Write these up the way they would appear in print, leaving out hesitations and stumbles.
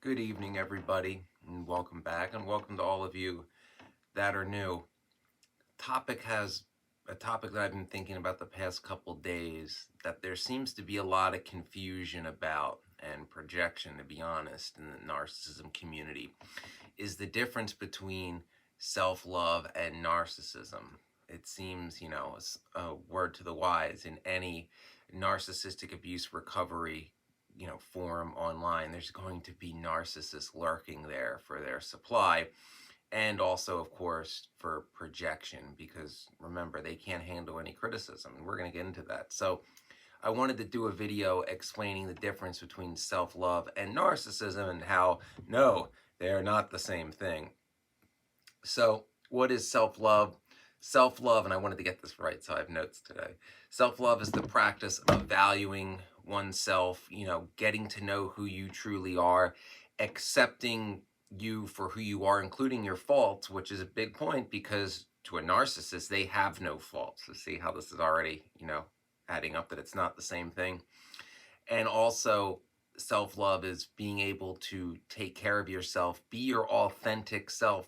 Good evening, everybody, and welcome back, and welcome to all of you that are new. A topic that I've been thinking about the past couple days that there seems to be a lot of confusion about and projection, to be honest, in the narcissism community is the difference between self-love and narcissism. It seems, a word to the wise in any narcissistic abuse recovery forum online, there's going to be narcissists lurking there for their supply, and also of course for projection, because remember, they can't handle any criticism, and we're going to get into that. So I wanted to do a video explaining the difference between self-love and narcissism, and how no, they're not the same thing. So what is self-love? Self-love, and I wanted to get this right, so I have notes today. Self-love is the practice of valuing oneself, getting to know who you truly are, accepting you for who you are, including your faults, which is a big point, because to a narcissist, they have no faults. So see how this is already, adding up, that it's not the same thing. And also, self-love is being able to take care of yourself, be your authentic self,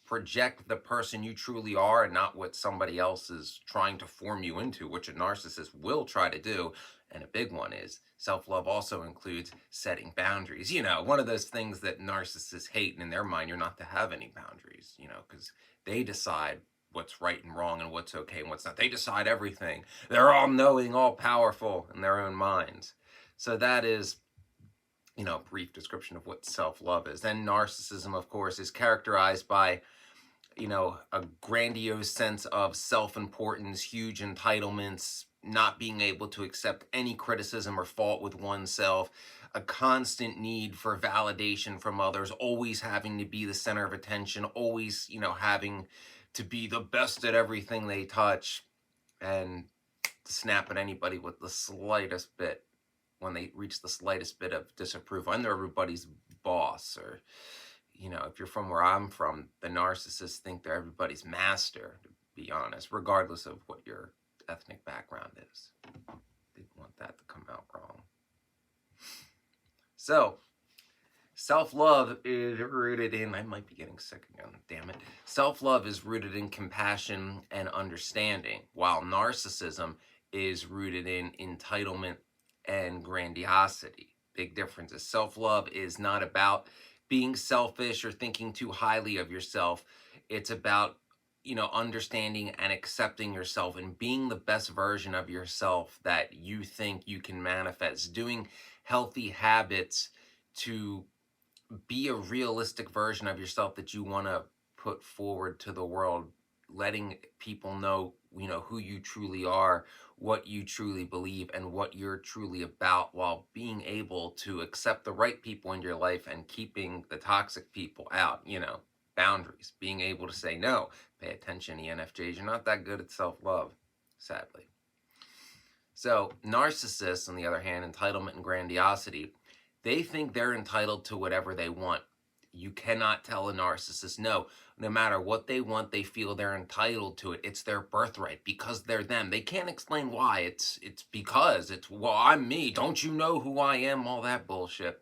project the person you truly are and not what somebody else is trying to form you into, which a narcissist will try to do. And a big one is self-love also includes setting boundaries. One of those things that narcissists hate, and in their mind, you're not to have any boundaries, because they decide what's right and wrong and what's okay and what's not. They decide everything. They're all knowing, all powerful in their own minds. So that is, a brief description of what self-love is. Then narcissism, of course, is characterized by, a grandiose sense of self-importance, huge entitlements, not being able to accept any criticism or fault with oneself, a constant need for validation from others, always having to be the center of attention, always, having to be the best at everything they touch, and snap at anybody with the slightest bit, when they reach the slightest bit of disapproval. And they're everybody's boss, or, if you're from where I'm from, the narcissists think they're everybody's master, to be honest, regardless of what your ethnic background is. Didn't want that to come out wrong. So, self-love is rooted in, I might be getting sick again, damn it. Self-love is rooted in compassion and understanding, while narcissism is rooted in entitlement and grandiosity. Big differences. Self-love is not about being selfish or thinking too highly of yourself. It's about, understanding and accepting yourself and being the best version of yourself that you think you can manifest. Doing healthy habits to be a realistic version of yourself that you want to put forward to the world, letting people know, who you truly are, what you truly believe, and what you're truly about, while being able to accept the right people in your life and keeping the toxic people out, boundaries, being able to say no, pay attention, ENFJs, you're not that good at self-love, sadly. So narcissists, on the other hand, entitlement and grandiosity, they think they're entitled to whatever they want. You cannot tell a narcissist no. No matter what they want, they feel they're entitled to it. It's their birthright because they're them. They can't explain why. It's because it's, well, I'm me. Don't you know who I am? All that bullshit.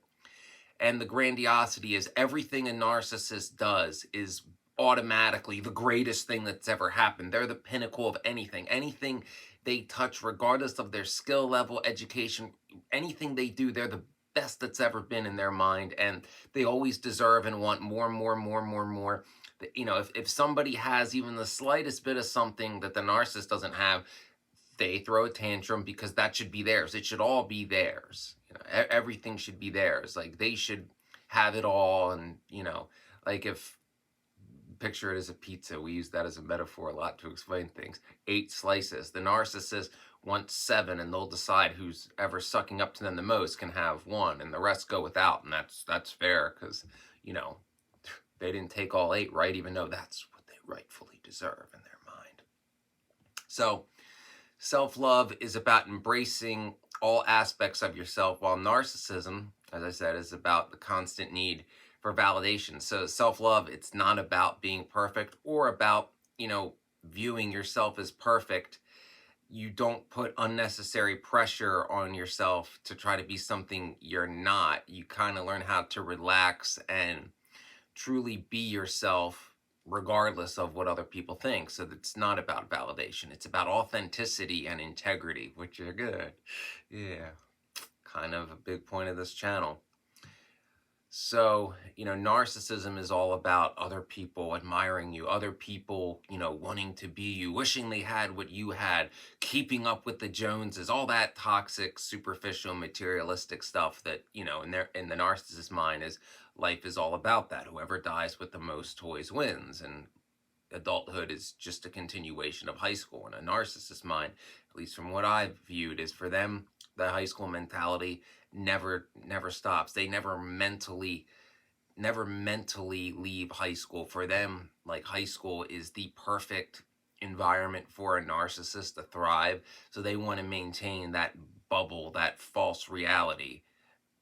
And the grandiosity is everything a narcissist does is automatically the greatest thing that's ever happened. They're the pinnacle of anything. Anything they touch, regardless of their skill level, education, anything they do, they're the best that's ever been in their mind, and they always deserve and want more and more and more and more and more. If somebody has even the slightest bit of something that the narcissist doesn't have, they throw a tantrum, because that should be theirs. It should all be theirs. Everything should be theirs. Like, they should have it all. And, like, if, picture it as a pizza. We use that as a metaphor a lot to explain things. 8 slices. The narcissist wants 7, and they'll decide who's ever sucking up to them the most can have 1, and the rest go without. And that's fair, because, they didn't take all 8, right? Even though that's what they rightfully deserve in their mind. So self-love is about embracing all aspects of yourself, while narcissism, as I said, is about the constant need for validation. So self-love, it's not about being perfect or about, viewing yourself as perfect. you don't put unnecessary pressure on yourself to try to be something you're not. You kind of learn how to relax and truly be yourself regardless of what other people think. So it's not about validation. It's about authenticity and integrity, which are good. Yeah, kind of a big point of this channel. So, narcissism is all about other people admiring you, other people, wanting to be you, wishing they had what you had, keeping up with the Joneses, all that toxic, superficial, materialistic stuff that, in the narcissist mind is life is all about that. Whoever dies with the most toys wins. And adulthood is just a continuation of high school. In a narcissist mind, at least from what I've viewed, is for them, the high school mentality never stops. They never mentally leave high school. For them, like, high school is the perfect environment for a narcissist to thrive. So they want to maintain that bubble, that false reality,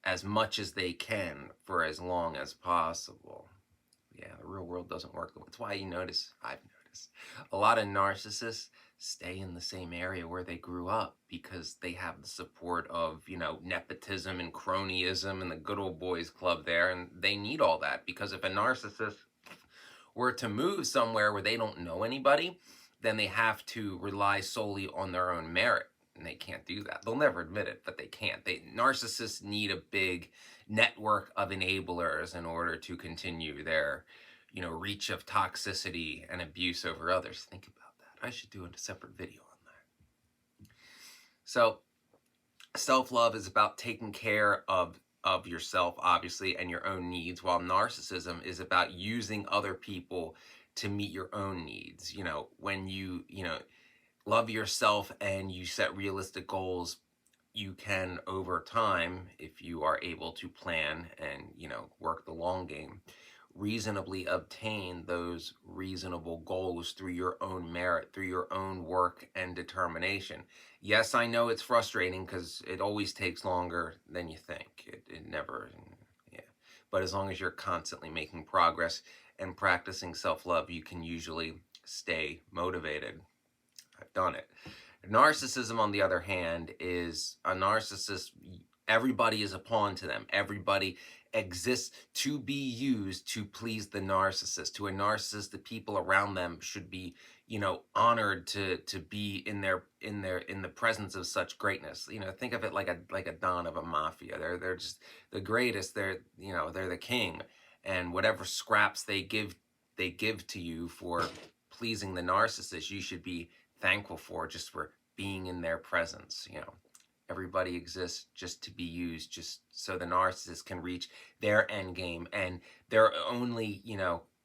as much as they can for as long as possible. Yeah, the real world doesn't work. That's why I've noticed a lot of narcissists stay in the same area where they grew up, because they have the support of, nepotism and cronyism and the good old boys club there. And they need all that, because if a narcissist were to move somewhere where they don't know anybody, then they have to rely solely on their own merit. And they can't do that. They'll never admit it, but they can't. Narcissists need a big network of enablers in order to continue their, reach of toxicity and abuse over others. Think about that. I should do a separate video on that. So, self-love is about taking care of yourself, obviously, and your own needs, while narcissism is about using other people to meet your own needs. When you love yourself and you set realistic goals, you can, over time, if you are able to plan and, work the long game, reasonably obtain those reasonable goals through your own merit, through your own work and determination. Yes, I know it's frustrating because it always takes longer than you think. It never, yeah. But as long as you're constantly making progress and practicing self-love, you can usually stay motivated. I've done it. Narcissism, on the other hand, is a narcissist. Everybody is a pawn to them. Everybody exists to be used to please the narcissist. To a narcissist, the people around them should be, honored to be in the presence of such greatness. Think of it like a don of a mafia. They're just the greatest. They're the king, and whatever scraps they give to you for pleasing the narcissist, you should be thankful for, just for being in their presence. Everybody exists just to be used, just so the narcissist can reach their end game, and they're only,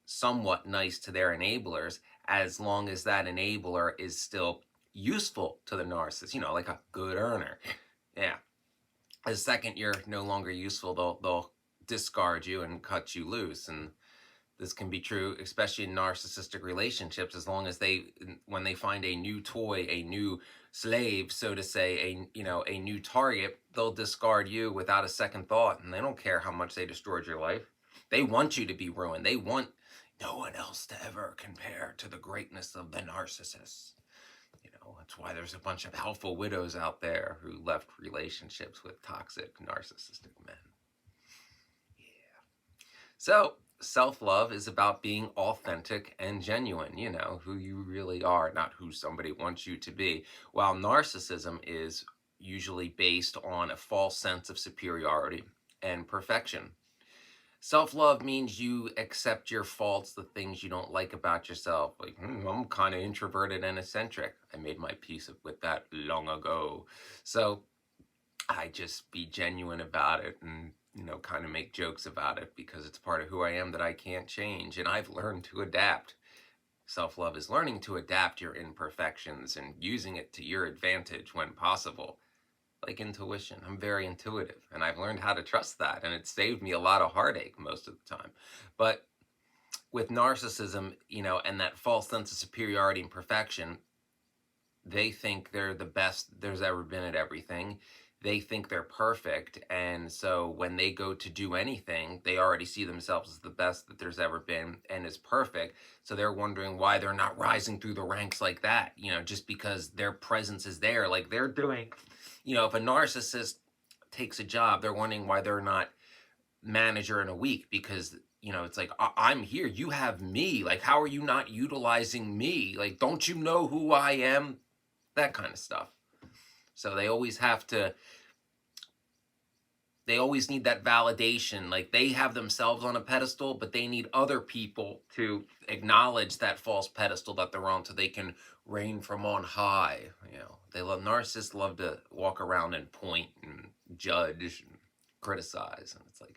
somewhat nice to their enablers as long as that enabler is still useful to the narcissist, like a good earner. Yeah. The second you're no longer useful, they'll discard you and cut you loose. And this can be true, especially in narcissistic relationships, as long as when they find a new toy, a new slave, so to say, a new target, they'll discard you without a second thought, and they don't care how much they destroyed your life. They want you to be ruined. They want no one else to ever compare to the greatness of the narcissist. That's why there's a bunch of alpha widows out there who left relationships with toxic narcissistic men. Yeah. So, self-love is about being authentic and genuine, who you really are, not who somebody wants you to be. While narcissism is usually based on a false sense of superiority and perfection. Self-love means you accept your faults, the things you don't like about yourself. Like, I'm kind of introverted and eccentric. I made my peace with that long ago. So I just be genuine about it and kind of make jokes about it, because it's part of who I am that I can't change. And I've learned to adapt. Self-love is learning to adapt your imperfections and using it to your advantage when possible. Like intuition. I'm very intuitive, and I've learned how to trust that, and it saved me a lot of heartache most of the time. But with narcissism, and that false sense of superiority and perfection, they think they're the best there's ever been at everything. they think they're perfect. And so when they go to do anything, they already see themselves as the best that there's ever been and is perfect. So they're wondering why they're not rising through the ranks like that, just because their presence is there. Like they're doing, if a narcissist takes a job, they're wondering why they're not manager in a week, because it's like, I'm here, you have me, like how are you not utilizing me, like don't you know who I am, that kind of stuff. So they always need that validation. Like they have themselves on a pedestal, but they need other people to acknowledge that false pedestal that they're on so they can reign from on high. Narcissists love to walk around and point and judge and criticize. And it's like,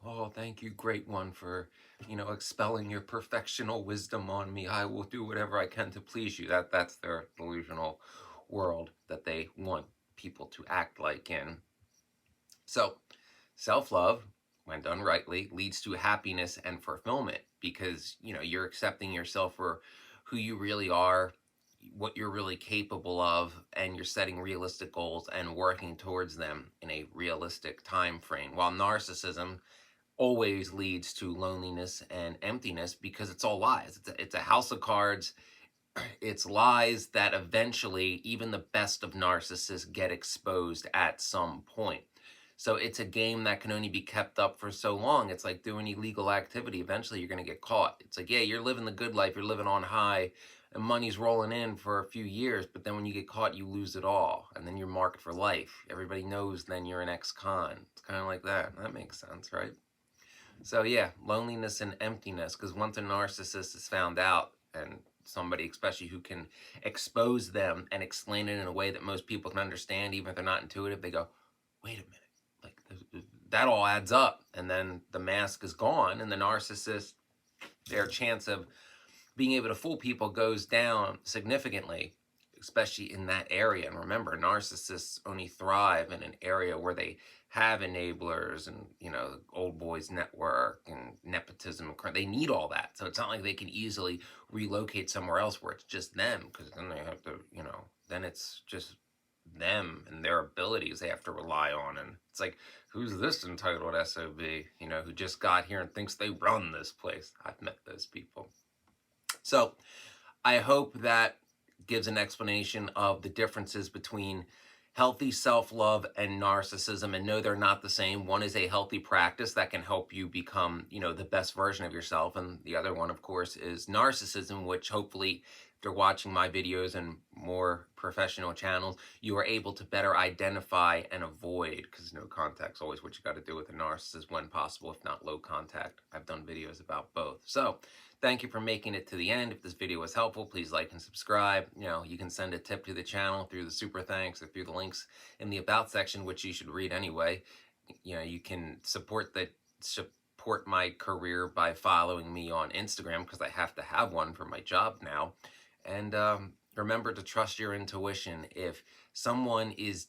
oh, thank you, great one, for, expelling your perfectional wisdom on me. I will do whatever I can to please you. That's their delusional world that they want people to act like in. So, self-love, when done rightly, leads to happiness and fulfillment, because, you're accepting yourself for who you really are, what you're really capable of, and you're setting realistic goals and working towards them in a realistic time frame. While narcissism always leads to loneliness and emptiness, because it's all lies. It's a house of cards. It's lies that eventually even the best of narcissists get exposed at some point. So it's a game that can only be kept up for so long. It's like doing illegal activity. Eventually you're going to get caught. It's like, yeah, you're living the good life. You're living on high and money's rolling in for a few years. But then when you get caught, you lose it all. And then you're marked for life. Everybody knows then you're an ex-con. It's kind of like that. That makes sense, right? So yeah, loneliness and emptiness, because once a narcissist is found out, and somebody especially who can expose them and explain it in a way that most people can understand, even if they're not intuitive, they go, wait a minute, like that all adds up. And then the mask is gone, and the narcissist, their chance of being able to fool people goes down significantly, especially in that area. And remember, narcissists only thrive in an area where they have enablers and, old boys network and nepotism. They need all that. So it's not like they can easily relocate somewhere else where it's just them, because then they have to, then it's just them and their abilities they have to rely on. And it's like, who's this entitled SOB, who just got here and thinks they run this place? I've met those people. So I hope that gives an explanation of the differences between healthy self-love and narcissism. And no, they're not the same. One is a healthy practice that can help you become, the best version of yourself. And the other one, of course, is narcissism, which hopefully, if you're watching my videos and more professional channels, you are able to better identify and avoid, because no contact's always what you got to do with a narcissist when possible, if not low contact. I've done videos about both. So thank you for making it to the end. If this video was helpful, please like and subscribe. You can send a tip to the channel through the super thanks or through the links in the about section, which you should read anyway. You can support my career by following me on Instagram, because I have to have one for my job now. And remember to trust your intuition. If someone is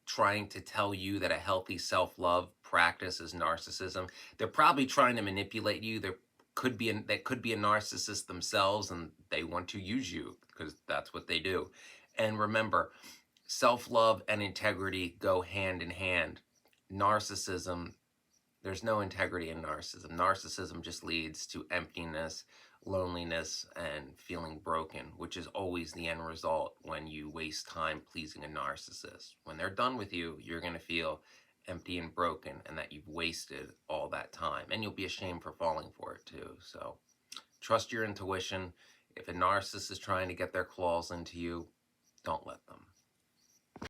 trying to tell you that a healthy self-love practice is narcissism, they're probably trying to manipulate you. That could be a narcissist themselves, and they want to use you, because that's what they do. And remember, self-love and integrity go hand in hand. Narcissism, there's no integrity in narcissism. Narcissism just leads to emptiness, loneliness, and feeling broken, which is always the end result when you waste time pleasing a narcissist. When they're done with you, you're going to feel empty and broken, and that you've wasted all that time, and you'll be ashamed for falling for it too. So trust your intuition. If a narcissist is trying to get their claws into you, don't let them.